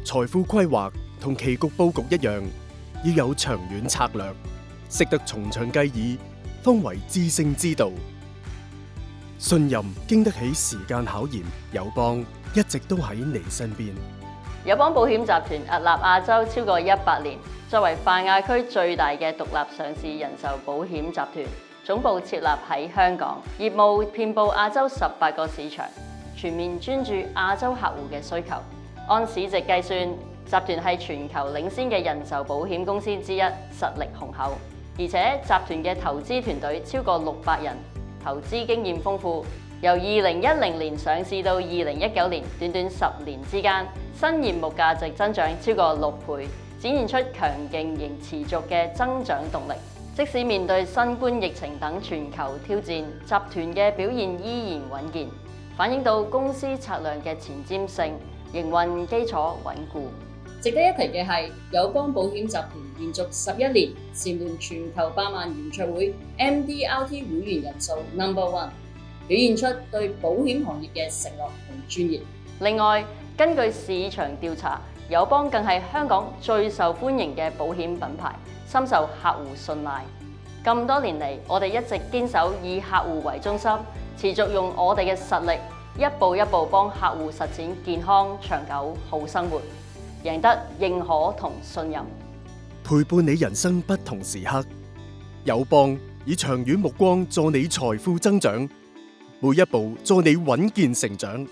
財富規劃同棋局佈局一樣，要有長遠策略，識得從長計議，方為致勝之道。信任經得起時間考驗，友邦一直都喺你身邊。友邦保險集團屹立亞洲超過100年，作為泛亞區最大嘅獨立上市人壽保險集團，總部設立喺香港，業務遍佈亞洲18個市場，全面專注亞洲客戶嘅需求。按市值計算，集團係全球領先嘅人壽保險公司之一，實力雄厚。而且集團嘅投資團隊超過600人，投資經驗豐富。由2010年上市到2019年，短短10年之間，新業務價值增長超過6倍，展現出強勁仍持續嘅增長動力。即使面對新冠疫情等全球挑戰，集團嘅表現依然穩健，反映到公司策略嘅前瞻性。營運基礎穩固。值得一提嘅係，友邦保險集團連續11年蟬聯全球百萬圓桌會 MDRT 會員人數 No.1， 表現出對保險行業嘅承諾同專業。另外，根據市場調查，友邦更係香港最受歡迎嘅保險品牌，深受客戶信賴。咁多年嚟，我哋一直堅守以客戶為中心，持續用我哋嘅實力，一步一步幫客戶實踐健康長久好生活，贏得認可同信任，陪伴你人生不同時刻。友邦以長遠目光助你財富增長，每一步助你穩健成長。